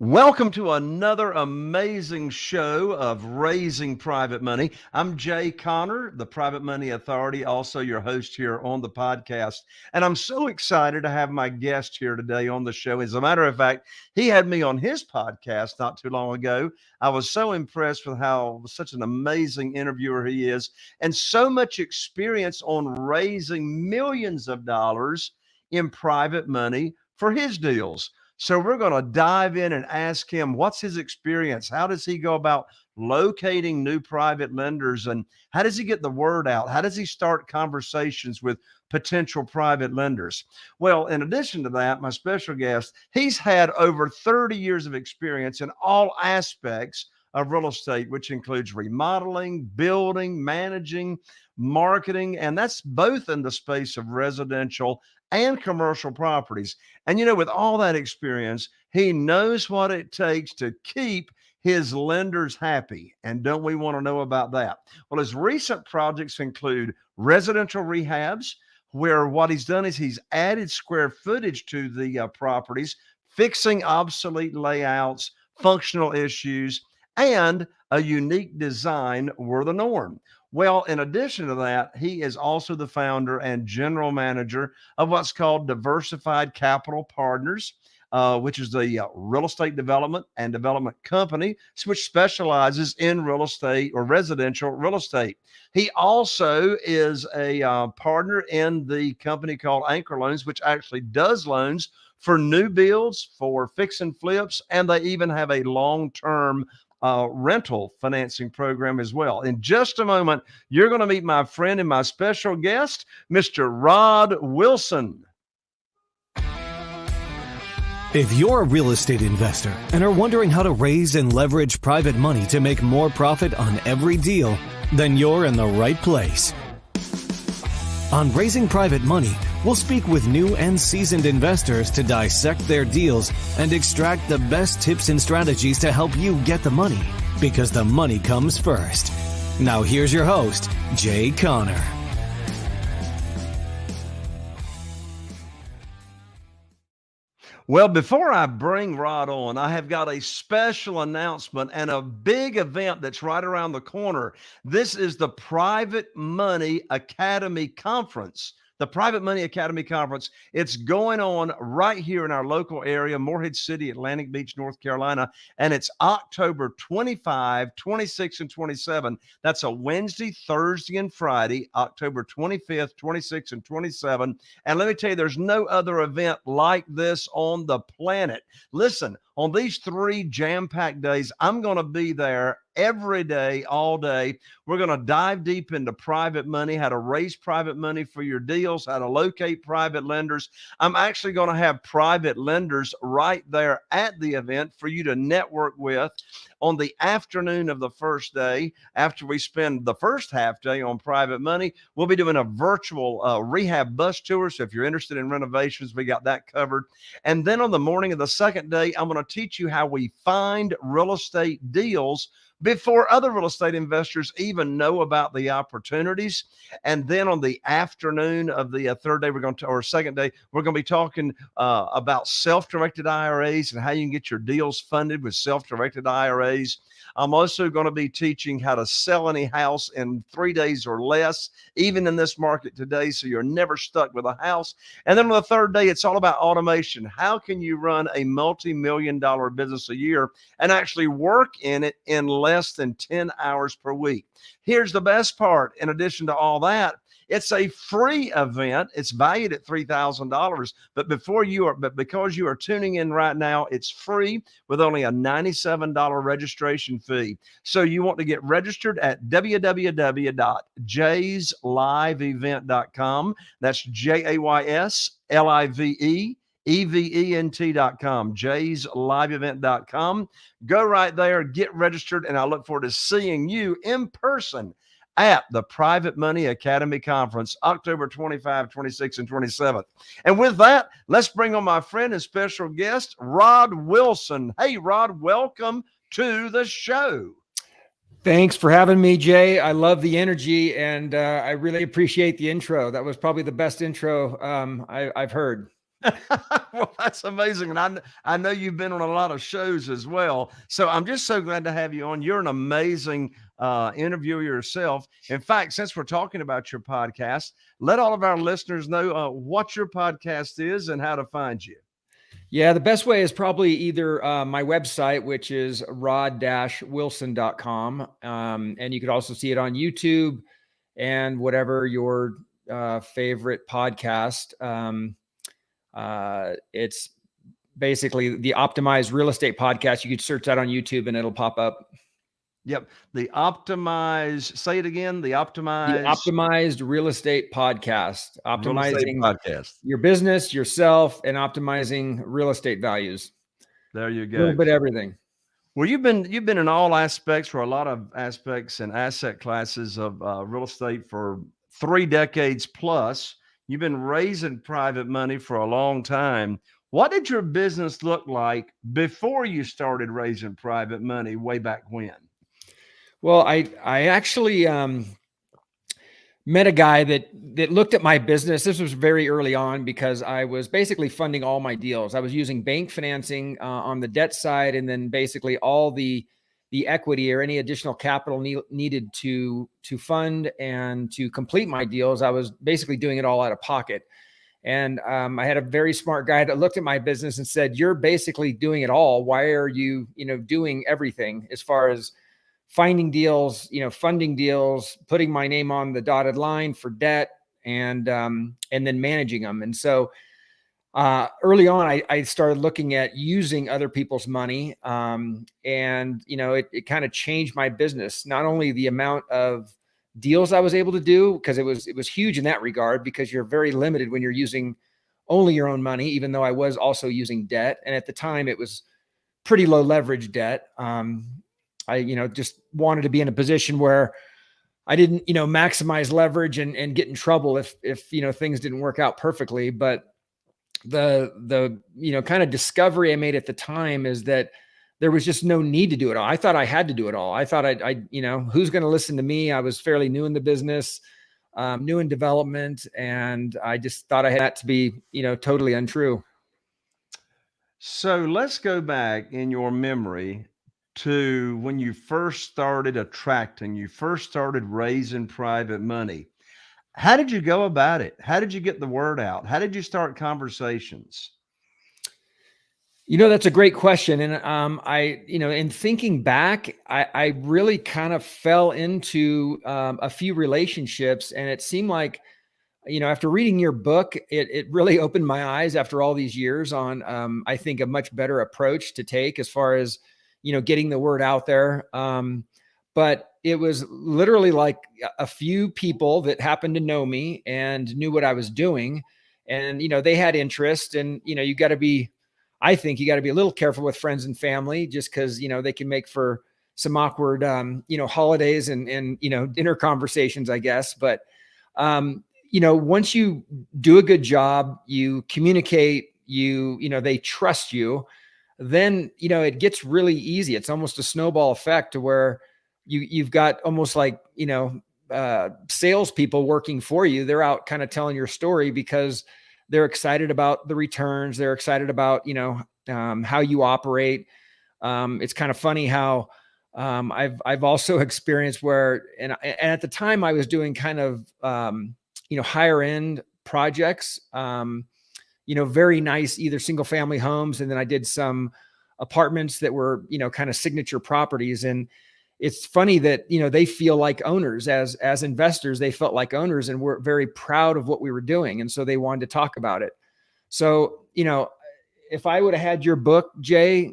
Welcome to another amazing show of Raising Private Money. I'm Jay Connor, the Private Money Authority, also your host here on the podcast. And I'm so excited to have my guest here today on the show. As a matter of fact, he had me on his podcast not too long ago. I was so impressed with how such an amazing interviewer he is and so much experience on raising millions of dollars in private money for his deals. So we're going to dive in and ask him what's his experience? How does he go about locating new private lenders? And how does he get the word out? How does he start conversations with potential private lenders? Well, in addition to that, my special guest, he's had over 30 years of experience in all aspects of real estate, which includes remodeling, building, managing, marketing, and that's both in the space of residential and commercial properties. And, with all that experience, he knows what it takes to keep his lenders happy. And don't we want to know about that? Well, his recent projects include residential rehabs, where what he's done is he's added square footage to the properties, fixing obsolete layouts, functional issues, and a unique design were the norm. Well, in addition to that, he is also the founder and general manager of what's called Diversified Capital Partners, which is the real estate development and development company, which specializes in real estate or residential real estate. He also is a partner in the company called Anchor Loans, which actually does loans for new builds, for fix and flips, and they even have a long-term rental financing program as well. In just a moment, you're going to meet my friend and my special guest, Mr. Rod Wilson. If you're a real estate investor and are wondering how to raise and leverage private money to make more profit on every deal, then you're in the right place. On Raising Private Money, we'll speak with new and seasoned investors to dissect their deals and extract the best tips and strategies to help you get the money, because the money comes first. Now here's your host, Jay Connor. Well, before I bring Rod on, I have got a special announcement and a big event that's right around the corner. This is the Private Money Academy Conference. The Private Money Academy Conference. It's going on right here in our local area, Morehead City, Atlantic Beach, North Carolina, and it's October 25, 26, and 27. That's a Wednesday, Thursday, and Friday, October 25th, 26, and 27. And let me tell you, there's no other event like this on the planet. Listen, on these 3 jam-packed days, I'm going to be there every day, all day. We're going to dive deep into private money, how to raise private money for your deals, how to locate private lenders. I'm actually going to have private lenders right there at the event for you to network with. On the afternoon of the first day, after we spend the first half day on private money, we'll be doing a virtual rehab bus tour. So if you're interested in renovations, we got that covered. And then on the morning of the second day, I'm going to teach you how we find real estate deals before other real estate investors even know about the opportunities. And then on the afternoon of the third day, or second day, we're going to be talking about self-directed IRAs and how you can get your deals funded with self-directed IRAs. I'm also going to be teaching how to sell any house in 3 days or less, even in this market today, so you're never stuck with a house. And then on the third day, it's all about automation. How can you run a multi-million-dollar business a year and actually work in it in less than 10 hours per week? Here's the best part. In addition to all that, it's a free event. It's valued at $3,000, but because you are tuning in right now, it's free with only a $97 registration fee. So you want to get registered at www.jaysliveevent.com. That's JAYSLIVEEVENT.com, jaysliveevent.com. Go right there, get registered, and I look forward to seeing you in person at the Private Money Academy Conference, October 25, 26, and 27th. And with that, let's bring on my friend and special guest, Rod Wilson. Hey, Rod, welcome to the show. Thanks for having me, Jay. I love the energy, and I really appreciate the intro. That was probably the best intro I've heard. Well, that's amazing. And I know you've been on a lot of shows as well. So I'm just so glad to have you on. You're an amazing interviewer yourself. In fact, since we're talking about your podcast, let all of our listeners know what your podcast is and how to find you. Yeah, the best way is probably either my website, which is rod-wilson.com. And you could also see it on YouTube and whatever your favorite podcast. It's basically the Optimized Real Estate Podcast. You could search that on YouTube and it'll pop up. Yep. The Optimized, say it again, The Optimized Real Estate Podcast, optimizing podcast. your business, yourself, and optimizing real estate values. There you go. A little bit of everything. Well, you've been in all aspects, or a lot of aspects and asset classes of real estate for 3 decades plus. You've been raising private money for a long time. What did your business look like before you started raising private money way back when? Well, I actually met a guy that looked at my business. This was very early on because I was basically funding all my deals. I was using bank financing on the debt side, and then basically all the equity or any additional capital needed to fund and to complete my deals. I was basically doing it all out of pocket. And I had a very smart guy that looked at my business and said, "You're basically doing it all. Why are you, doing everything as far as finding deals, funding deals, putting my name on the dotted line for debt, and then managing them?" And so early on, I started looking at using other people's money. And it kind of changed my business, not only the amount of deals I was able to do, because it was huge in that regard, because you're very limited when you're using only your own money, even though I was also using debt. And at the time it was pretty low leverage debt. I just wanted to be in a position where I didn't, maximize leverage and get in trouble if things didn't work out perfectly. But the kind of discovery I made at the time is that there was just no need to do it all. I thought I had to do it all. I thought who's going to listen to me? I was fairly new in the business, new in development. And I just thought I had that to be, totally untrue. So let's go back in your memory to when you first started you first started raising private money. How did you go about it? How did you get the word out? How did you start conversations? That's a great question. And in thinking back, I really kind of fell into a few relationships, and it seemed like, after reading your book, it really opened my eyes after all these years on, I think, a much better approach to take as far as, getting the word out there. But it was literally like a few people that happened to know me and knew what I was doing. And, they had interest, and, I think you got to be a little careful with friends and family, just because, they can make for some awkward, holidays and dinner conversations, I guess. But, once you do a good job, you communicate, they trust you, then, it gets really easy. It's almost a snowball effect to where you've got almost like, salespeople working for you. They're out kind of telling your story because they're excited about the returns. They're excited about, how you operate. It's kind of funny how I've also experienced where, and at the time I was doing kind of, higher end projects, very nice, either single family homes. And then I did some apartments that were, kind of signature properties. And it's funny that, they feel like owners as investors. They felt like owners and were very proud of what we were doing. And so they wanted to talk about it. So, if I would have had your book, Jay,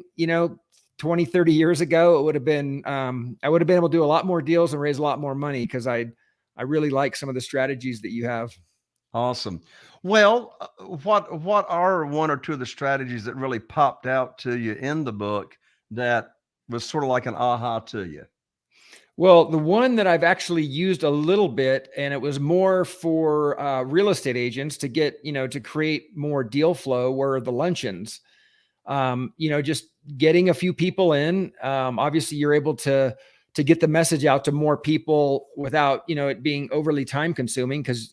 20, 30 years ago, it would have been, I would have been able to do a lot more deals and raise a lot more money, because I really like some of the strategies that you have. Awesome. Well, what are one or two of the strategies that really popped out to you in the book that was sort of like an aha to you? Well, the one that I've actually used a little bit, and it was more for real estate agents to get, to create more deal flow, were the luncheons. Just getting a few people in. Obviously, you're able to get the message out to more people without, it being overly time consuming, because,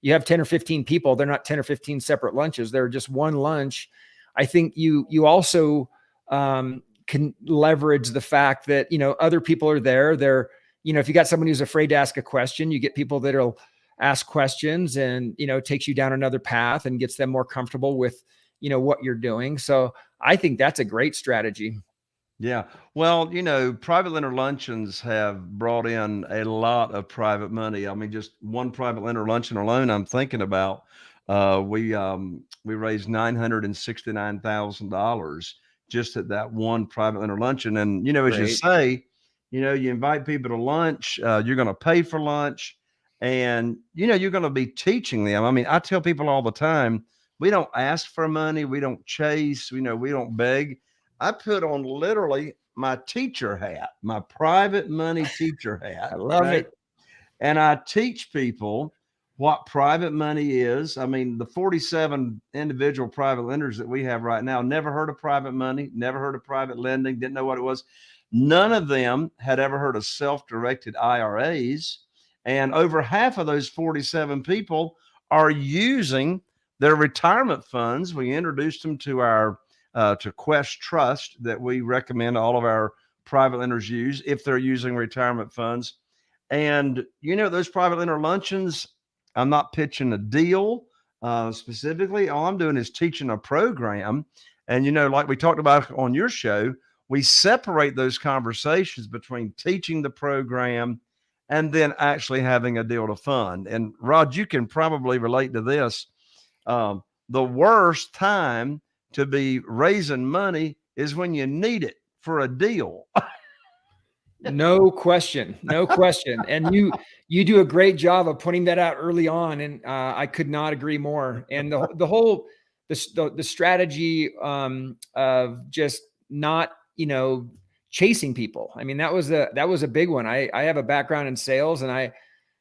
you have 10 or 15 people, they're not 10 or 15 separate lunches. They're just one lunch. I think you also can leverage the fact that, other people are there. They're, if you got someone who's afraid to ask a question, you get people that'll ask questions and, takes you down another path and gets them more comfortable with, what you're doing. So I think that's a great strategy. Yeah. Well, private lender luncheons have brought in a lot of private money. I mean, just one private lender luncheon alone, I'm thinking about, we raised $969,000 just at that one private lender luncheon. And, as you Great. say, you invite people to lunch, you're going to pay for lunch, and, you're going to be teaching them. I mean, I tell people all the time, we don't ask for money. We don't chase, we don't beg. I put on literally my teacher hat, my private money teacher hat. I love it. And I teach people what private money is. I mean, the 47 individual private lenders that we have right now never heard of private money, never heard of private lending, didn't know what it was. None of them had ever heard of self-directed IRAs. And over half of those 47 people are using their retirement funds. We introduced them to our to Quest Trust that we recommend all of our private lenders use if they're using retirement funds. And, those private lender luncheons, I'm not pitching a deal specifically. All I'm doing is teaching a program. And, like we talked about on your show, we separate those conversations between teaching the program and then actually having a deal to fund. And Rod, you can probably relate to this. The worst time to be raising money is when you need it for a deal. No question. No question. And you do a great job of putting that out early on. And I could not agree more. And the whole strategy of just not, chasing people. I mean, that was a big one. I have a background in sales, and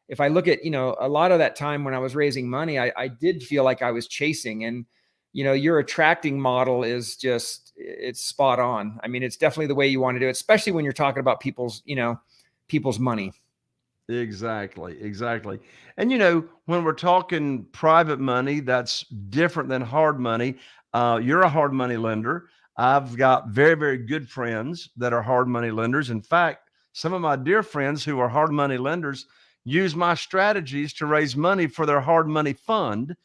if I look at, a lot of that time when I was raising money, I did feel like I was chasing. And your attracting model is it's spot on. I mean, it's definitely the way you want to do it, especially when you're talking about people's money. Exactly. And, when we're talking private money, that's different than hard money. You're a hard money lender. I've got very, very good friends that are hard money lenders. In fact, some of my dear friends who are hard money lenders use my strategies to raise money for their hard money fund.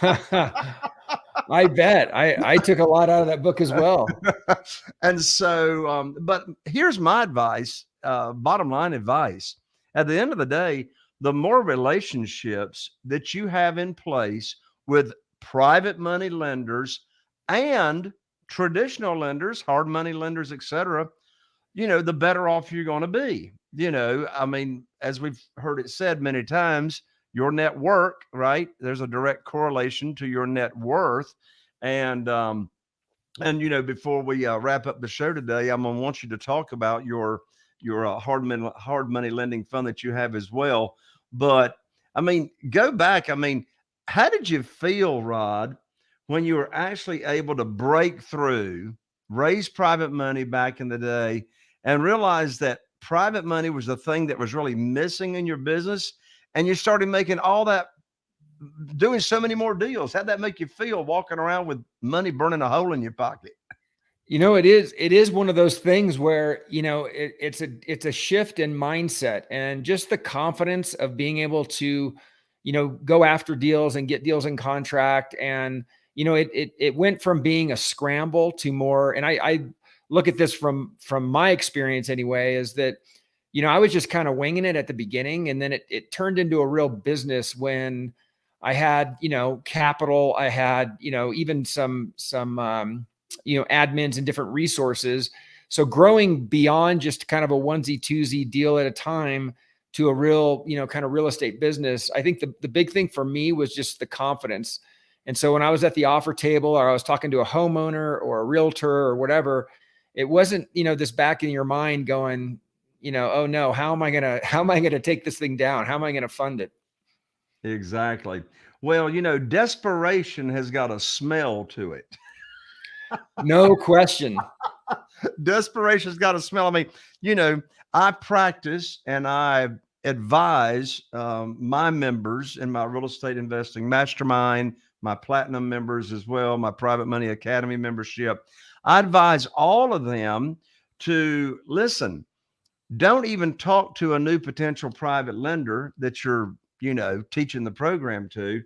I bet I took a lot out of that book as well. And so, but here's my advice, bottom line advice. At the end of the day, the more relationships that you have in place with private money lenders and traditional lenders, hard money lenders, et cetera, the better off you're going to be. I mean, as we've heard it said many times, your net worth, right? There's a direct correlation to your net worth. And before we wrap up the show today, I'm going to want you to talk about your hard money lending fund that you have as well. But I mean, go back. I mean, how did you feel, Rod, when you were actually able to break through, raise private money back in the day, and realize that private money was the thing that was really missing in your business, and you started making all that, doing so many more deals? How'd that make you feel, walking around with money burning a hole in your pocket? It is one of those things where, it's a shift in mindset, and just the confidence of being able to, go after deals and get deals in contract. And, it went from being a scramble to more. And I look at this from my experience anyway, is that, I was just kind of winging it at the beginning, and then it turned into a real business when I had, capital. I had, even some admins and different resources. So growing beyond just kind of a onesie twosie deal at a time to a real, kind of real estate business, I think the big thing for me was just the confidence. And so when I was at the offer table, or I was talking to a homeowner or a realtor or whatever, it wasn't, this back in your mind going, oh no, how am I going to take this thing down? How am I going to fund it? Exactly. Well, desperation has got a smell to it. No question. Desperation's got a smell. I mean, I practice and I advise my members in my real estate investing mastermind, my platinum members as well, my Private Money Academy membership. I advise all of them to listen. Don't even talk to a new potential private lender that you're, teaching the program to.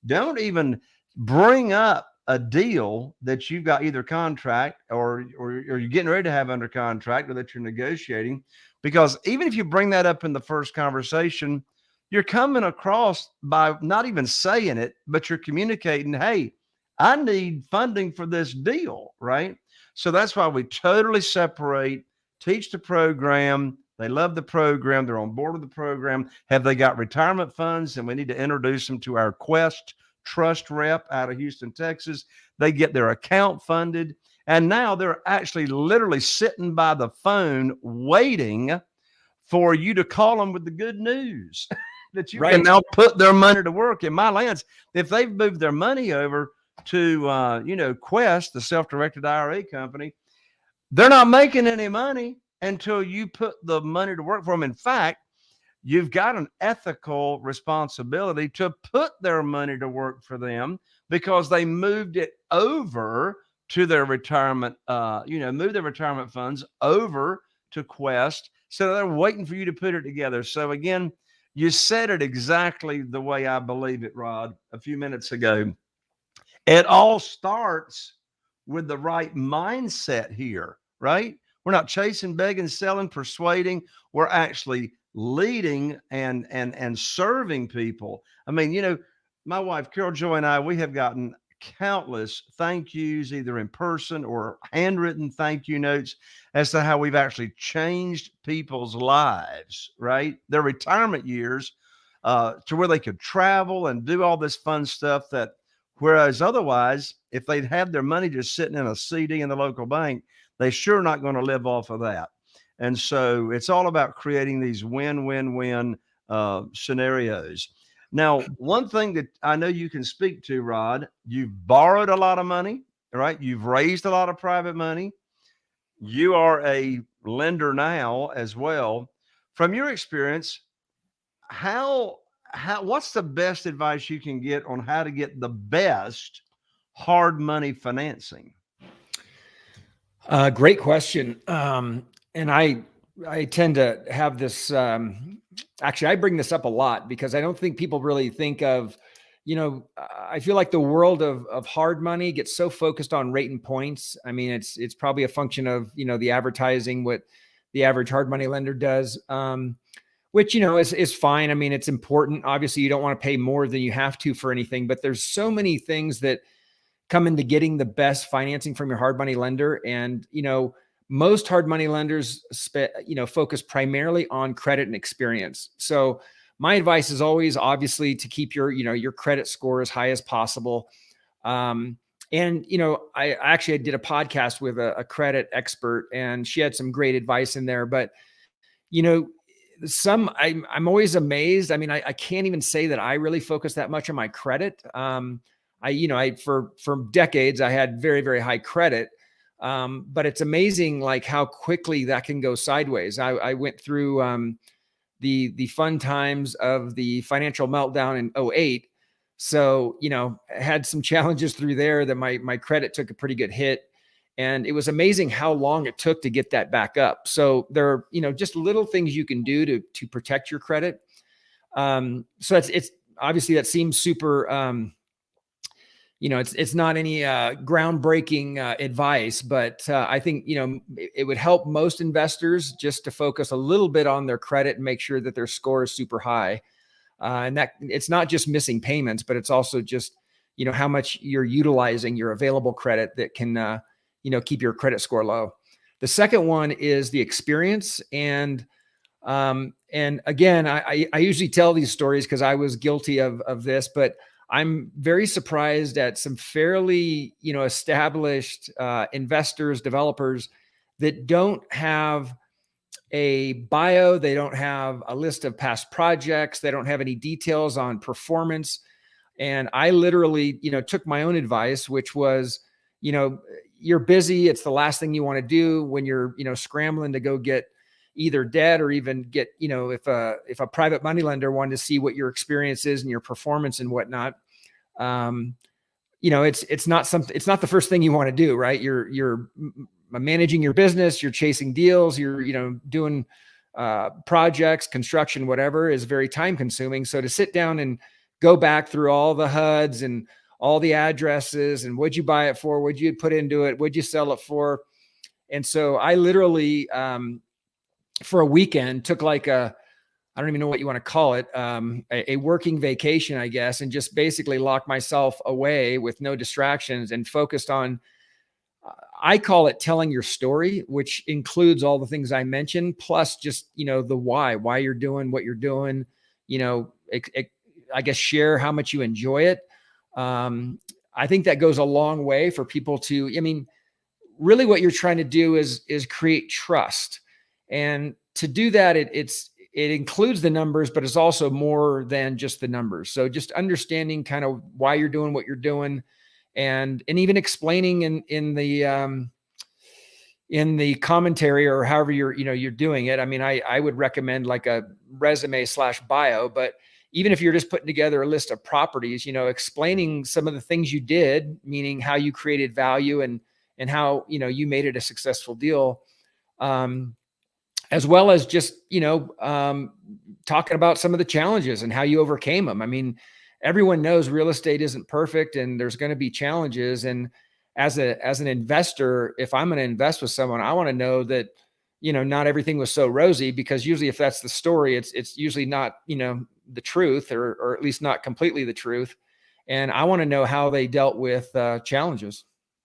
Don't even bring up a deal that you've got either contract or you're getting ready to have under contract or that you're negotiating, because even if you bring that up in the first conversation, you're coming across by not even saying it, but you're communicating, hey, I need funding for this deal, right? So that's why we totally separate. Teach the program. They love the program. They're on board with the program. Have they got retirement funds? And we need to introduce them to our Quest Trust rep out of Houston, Texas. They get their account funded. And now they're actually literally sitting by the phone waiting for you to call them with the good news that you can now put their money to work. In my lands, if they've moved their money over to, Quest, the self-directed IRA company, they're not making any money until you put the money to work for them. In fact, you've got an ethical responsibility to put their money to work for them because they moved it over to their retirement, move their retirement funds over to Quest. So they're waiting for you to put it together. So again, you said it exactly the way I believe it, Rod, a few minutes ago. It all starts with the right mindset here, right? We're not chasing, begging, selling, persuading. We're actually leading and serving people. I mean, my wife, Carol Joy, and I, we have gotten countless thank yous, either in person or handwritten thank you notes, as to how we've actually changed people's lives, right? Their retirement years, to where they could travel and do all this fun stuff that, whereas otherwise, if they'd had their money just sitting in a CD in the local bank, they're sure not going to live off of that. And so it's all about creating these win-win-win scenarios. Now, one thing that I know you can speak to, Rod, you've borrowed a lot of money, right? You've raised a lot of private money. You are a lender now as well. From your experience, what's the best advice you can get on how to get the best hard money financing? Great question. And I tend to have this, actually, I bring this up a lot because I don't think people really think of, I feel like the world of hard money gets so focused on rate and points. I mean, it's probably a function of, the advertising, what the average hard money lender does, which, is fine. I mean, it's important. Obviously, you don't want to pay more than you have to for anything, but there's so many things that come into getting the best financing from your hard money lender. And, most hard money lenders, focus primarily on credit and experience. So my advice is always obviously to keep your credit score as high as possible. I actually did a podcast with a credit expert, and she had some great advice in there, but, I'm always amazed. I mean, I can't even say that I really focus that much on my credit. For decades, I had very, very high credit. But it's amazing, like how quickly that can go sideways. I went through, the fun times of the financial meltdown in 2008. So, had some challenges through there that my credit took a pretty good hit. And it was amazing how long it took to get that back up. So there are, just little things you can do to protect your credit. So it's obviously that seems super, it's not any groundbreaking advice, but I think, it would help most investors just to focus a little bit on their credit and make sure that their score is super high. And that it's not just missing payments, but it's also just, how much you're utilizing your available credit that can, keep your credit score low. The second one is the experience. And again, I usually tell these stories because I was guilty of this, but I'm very surprised at some fairly, established investors, developers that don't have a bio. They don't have a list of past projects. They don't have any details on performance. And I literally, took my own advice, which was, you're busy. It's the last thing you want to do when you're, scrambling to go get, either debt or even get, if a private money lender wanted to see what your experience is and your performance and whatnot, it's not the first thing you want to do, right? You're managing your business, you're chasing deals, you're, doing projects, construction, whatever, is very time consuming. So to sit down and go back through all the HUDs and all the addresses and what'd you buy it for, what'd you put into it, what'd you sell it for? And so I literally, for a weekend, took like I don't even know what you want to call it, a working vacation, I guess, and just basically locked myself away with no distractions and focused on, I call it telling your story, which includes all the things I mentioned, plus just, the why you're doing what you're doing, I guess share how much you enjoy it. I think that goes a long way for people to, really what you're trying to do is create trust. And to do that, it includes the numbers, but it's also more than just the numbers. So just understanding kind of why you're doing what you're doing, and even explaining in the commentary or however you're doing it. I mean, I would recommend like a resume / bio, but even if you're just putting together a list of properties, explaining some of the things you did, meaning how you created value and how, you made it a successful deal. As well as just, talking about some of the challenges and how you overcame them. I mean, everyone knows real estate isn't perfect and there's going to be challenges. And as an investor, if I'm going to invest with someone, I want to know that, not everything was so rosy, because usually if that's the story, it's usually not, the truth, or at least not completely the truth. And I want to know how they dealt with challenges.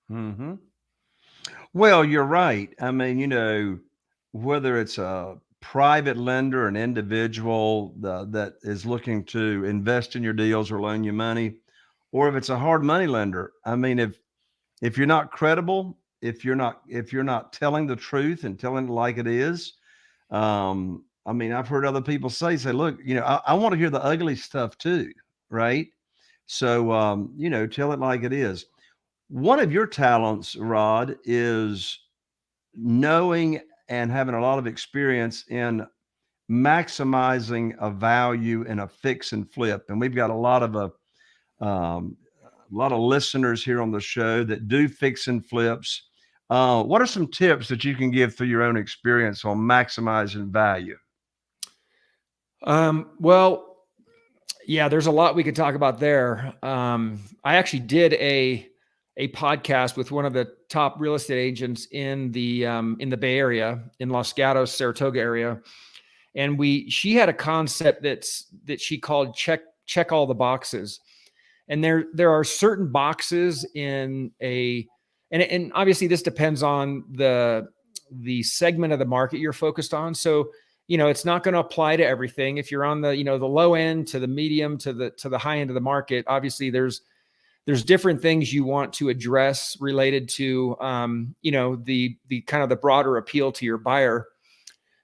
Mm-hmm. Well, you're right. I mean, whether it's a private lender, an individual that is looking to invest in your deals or loan you money, or if it's a hard money lender, I mean, if you're not credible, if you're not telling the truth and telling it like it is, I mean, I've heard other people say, look, I want to hear the ugly stuff too, right? So, tell it like it is. One of your talents, Rod, is knowing and having a lot of experience in maximizing a value in a fix and flip. And we've got a lot of listeners here on the show that do fix and flips. What are some tips that you can give through your own experience on maximizing value? Well, yeah, there's a lot we could talk about there. I actually did a podcast with one of the top real estate agents in the Bay Area, in Los Gatos, Saratoga area. And she had a concept that she called check all the boxes. And there are certain boxes in and obviously this depends on the segment of the market you're focused on. So, it's not going to apply to everything. If you're on the, the low end to the medium to the high end of the market, obviously there's different things you want to address related to, the kind of the broader appeal to your buyer.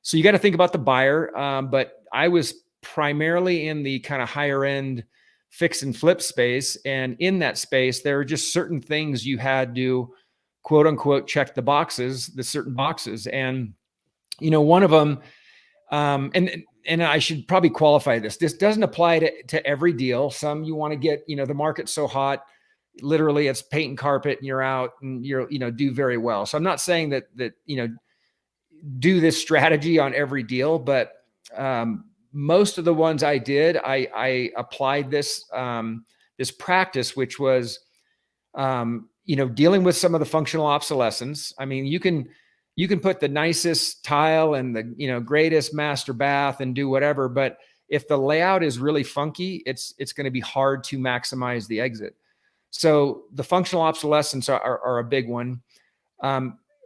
So you got to think about the buyer. But I was primarily in the kind of higher end fix and flip space. And in that space, there are just certain things you had to quote unquote, check the certain boxes. And, one of them, and I should probably qualify this. This doesn't apply to every deal. Some you want to get, the market's so hot, literally it's paint and carpet and you're out and you're, do very well. So I'm not saying that, do this strategy on every deal, but, most of the ones I did, I applied this practice, which was, dealing with some of the functional obsolescence. I mean, you can put the nicest tile and the, greatest master bath and do whatever, but if the layout is really funky, it's going to be hard to maximize the exit. So the functional obsolescence are a big one.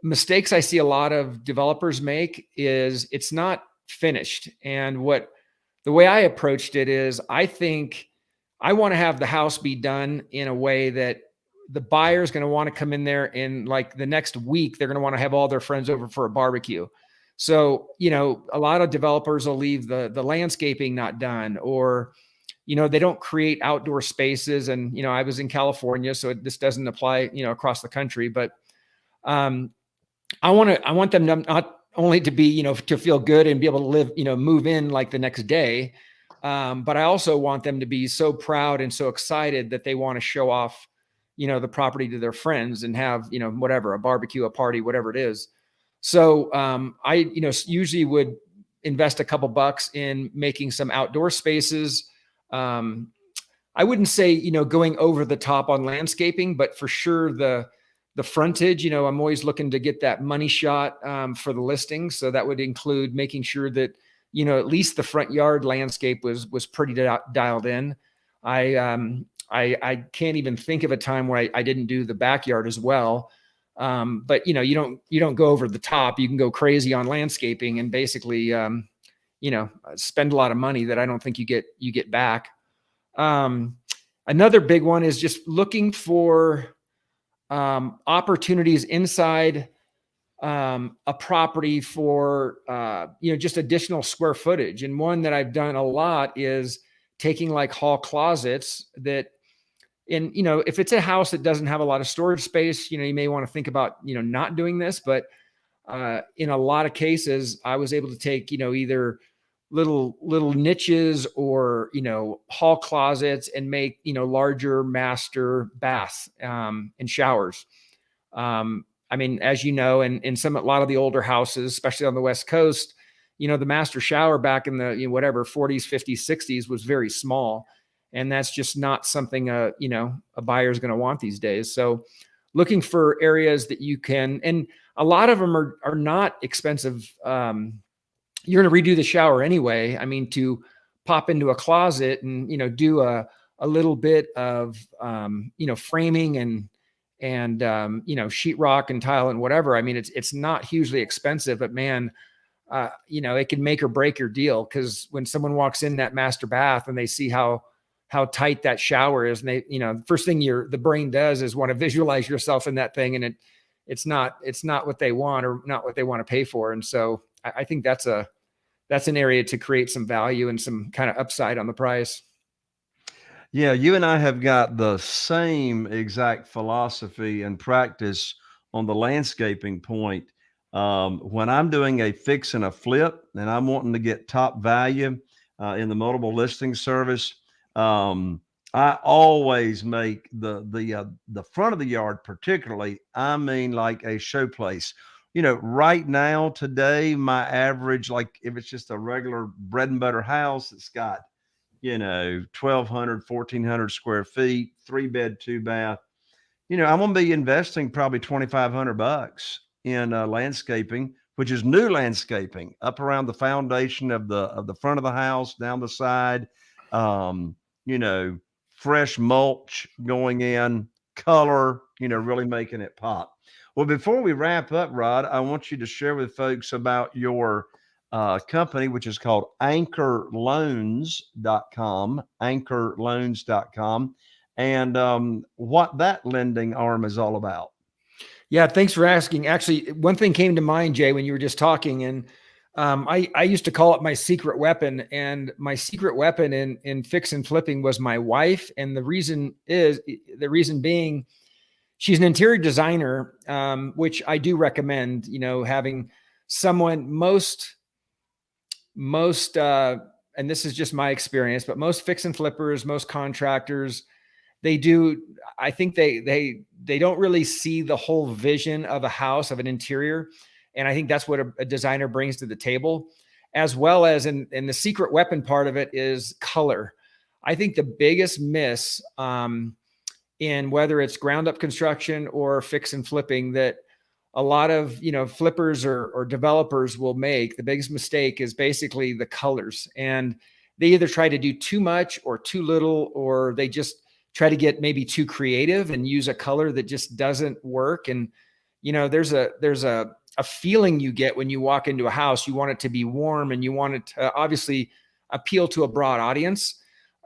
Mistakes I see a lot of developers make is it's not finished. And the way I approached it is, I think I want to have the house be done in a way that the buyer is going to want to come in there in like the next week. They're going to want to have all their friends over for a barbecue. So, a lot of developers will leave the landscaping not done, or, they don't create outdoor spaces. And, I was in California, so this doesn't apply, across the country, but, I want them to only to be, to feel good and be able to live, move in like the next day. But I also want them to be so proud and so excited that they want to show off, the property to their friends and have, whatever, a barbecue, a party, whatever it is. So I, usually would invest a couple bucks in making some outdoor spaces. I wouldn't say, going over the top on landscaping, but for sure the frontage, I'm always looking to get that money shot for the listing. So that would include making sure that, at least the front yard landscape was pretty dialed in. I can't even think of a time where I didn't do the backyard as well. But you don't go over the top. You can go crazy on landscaping and basically, spend a lot of money that I don't think you get back. Another big one is just looking for opportunities inside a property for just additional square footage. And one that I've done a lot is taking like hall closets that, if it's a house that doesn't have a lot of storage space, you may want to think about not doing this. But in a lot of cases, I was able to take either little niches or hall closets and make larger master baths and showers. I mean, as you know, and in a lot of the older houses, especially on the West Coast, the master shower back in the 40s, 50s, 60s was very small, and that's just not something a buyer is going to want these days. So looking for areas that you can, and a lot of them are not expensive. You're going to redo the shower anyway. I mean, to pop into a closet and, do a little bit of, framing and sheetrock and tile and whatever. I mean, it's not hugely expensive, but man, it can make or break your deal. Cause when someone walks in that master bath and they see how tight that shower is, and they, the first thing the brain does is want to visualize yourself in that thing. And it's not what they want or not what they want to pay for. And so I think that's an area to create some value and some kind of upside on the price. Yeah, you and I have got the same exact philosophy and practice on the landscaping point. When I'm doing a fix and a flip and I'm wanting to get top value in the multiple listing service, I always make the front of the yard, particularly, I mean, like a showplace. Right now, today, my average, like if it's just a regular bread and butter house, it's got 1,200, 1,400 square feet, 3-bed, 2-bath. I'm going to be investing probably 2,500 bucks in landscaping, which is new landscaping up around the foundation of the front of the house, down the side, fresh mulch going in, color, really making it pop. Well, before we wrap up, Rod, I want you to share with folks about your company, which is called anchorloans.com, and what that lending arm is all about. Yeah, thanks for asking. Actually, one thing came to mind, Jay, when you were just talking, and I used to call it my secret weapon. And my secret weapon in fix and flipping was my wife. And the reason being, she's an interior designer, which I do recommend, having someone most, and this is just my experience, but most fix and flippers, most contractors, I think they don't really see the whole vision of a house, of an interior. And I think that's what a designer brings to the table, as well as in the secret weapon part of it is color. I think the biggest miss, in whether it's ground up construction or fix and flipping, that a lot of, flippers or developers will make, the biggest mistake is basically the colors. And they either try to do too much or too little, or they just try to get maybe too creative and use a color that just doesn't work. And, there's a feeling you get when you walk into a house. You want it to be warm and you want it to obviously appeal to a broad audience.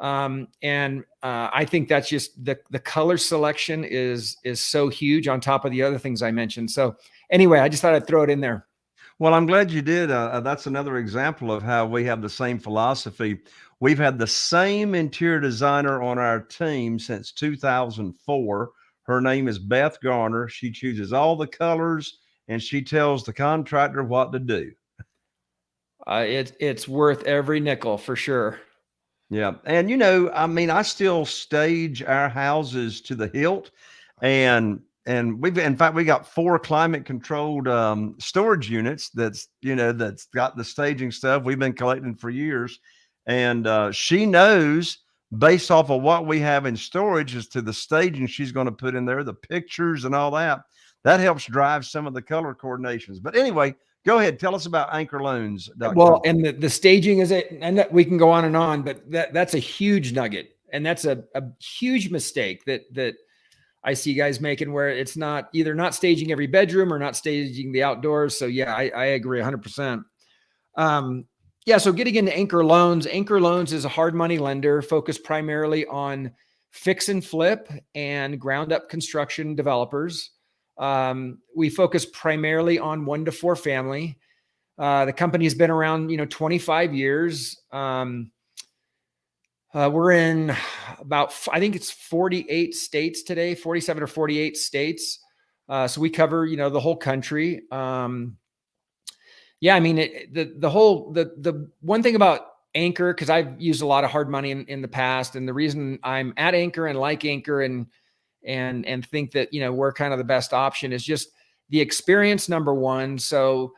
I think that's just the color selection is so huge on top of the other things I mentioned. So anyway, I just thought I'd throw it in there. Well, I'm glad you did. That's another example of how we have the same philosophy. We've had the same interior designer on our team since 2004. Her name is Beth Garner. She chooses all the colors and she tells the contractor what to do. It's worth every nickel for sure. Yeah. And, I mean, I still stage our houses to the hilt, and in fact, we got 4 climate controlled storage units that's got the staging stuff we've been collecting for years. And she knows, based off of what we have in storage, as to the staging she's going to put in there, the pictures and all that. That helps drive some of the color coordinations. But anyway, go ahead. Tell us about anchorloans.com. Well, and the staging is it, and we can go on, but that's a huge nugget. And that's a huge mistake that I see guys making, where it's either not staging every bedroom or not staging the outdoors. So yeah, I agree 100%. Yeah. So getting into Anchor Loans is a hard money lender focused primarily on fix and flip and ground up construction developers. We focus primarily on 1 to 4 family. The company has been around, 25 years. We're in about, I think it's 48 states today, 47 or 48 states. So we cover, the whole country. Yeah, I mean, the one thing about Anchor, because I've used a lot of hard money in the past, and the reason I'm at Anchor and like Anchor and think that, we're kind of the best option is just the experience, number one. So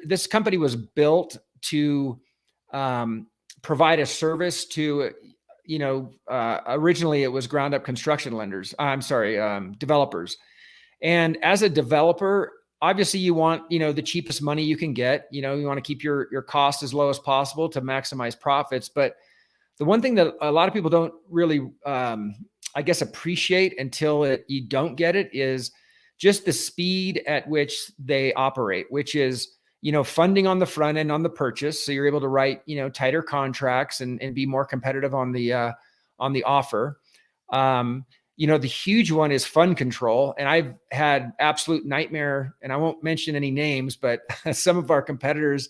this company was built to provide a service to, originally it was ground up construction lenders. Developers. And as a developer, obviously you want, the cheapest money you can get, you want to keep your cost as low as possible to maximize profits. But the one thing that a lot of people don't really, appreciate until you don't get it is just the speed at which they operate, which is, funding on the front end on the purchase. So you're able to write, tighter contracts and be more competitive on the offer. The huge one is fund control. And I've had absolute nightmare, and I won't mention any names, but some of our competitors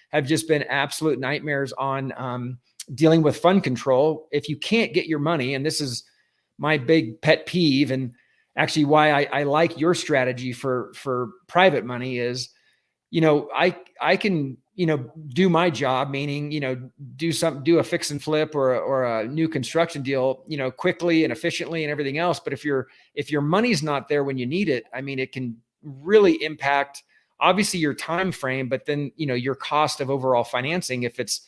have just been absolute nightmares on dealing with fund control. If you can't get your money, and this is my big pet peeve, and actually why I like your strategy for private money is, I can, do my job, meaning, do a fix and flip or a new construction deal, quickly and efficiently and everything else. But if your money's not there when you need it, I mean, it can really impact obviously your time frame, but then, your cost of overall financing. If it's,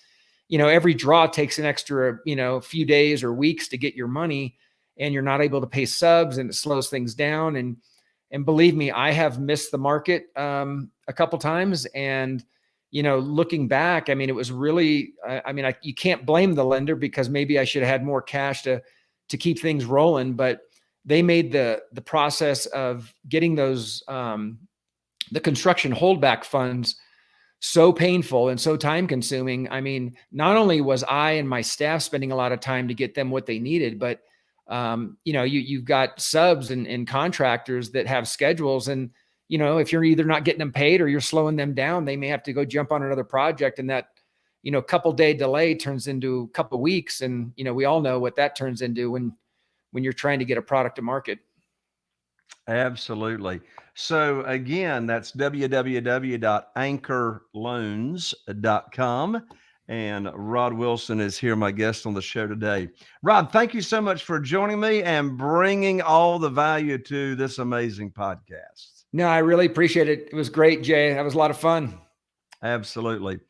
every draw takes an extra, few days or weeks to get your money, and you're not able to pay subs, and it slows things down. And believe me, I have missed the market a couple times. And, looking back, I mean, it was really, you can't blame the lender, because maybe I should have had more cash to keep things rolling. But they made the process of getting those, the construction holdback funds so painful and so time consuming. I mean, not only was I and my staff spending a lot of time to get them what they needed, but you've got subs and contractors that have schedules, and, if you're either not getting them paid or you're slowing them down, they may have to go jump on another project. And that, couple day delay turns into a couple weeks. And, we all know what that turns into when you're trying to get a product to market. Absolutely. So again, that's www.anchorloans.com. And Rod Wilson is here, my guest on the show today. Rod, thank you so much for joining me and bringing all the value to this amazing podcast. No, I really appreciate it. It was great, Jay. That was a lot of fun. Absolutely.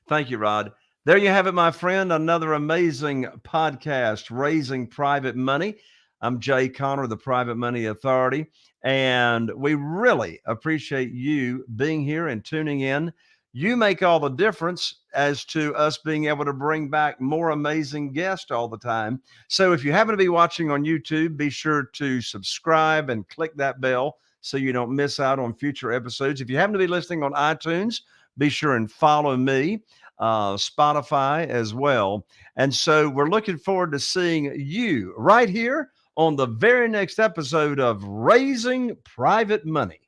Thank you, Rod. There you have it, my friend. Another amazing podcast, Raising Private Money. I'm Jay Conner, the Private Money Authority, and we really appreciate you being here and tuning in. You make all the difference as to us being able to bring back more amazing guests all the time. So if you happen to be watching on YouTube, be sure to subscribe and click that bell so you don't miss out on future episodes. If you happen to be listening on iTunes, be sure and follow me, Spotify as well. And so we're looking forward to seeing you right here on the very next episode of Raising Private Money.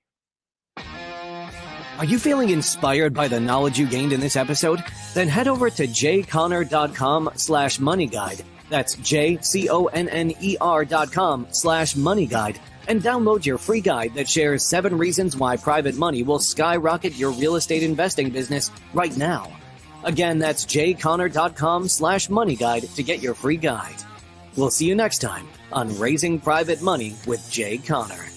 Are you feeling inspired by the knowledge you gained in this episode? Then head over to jconner.com/money guide. That's JCONNER.com/money guide and download your free guide that shares 7 reasons why private money will skyrocket your real estate investing business right now. Again, that's jconnor.com/money guide to get your free guide. We'll see you next time on Raising Private Money with Jay Connor.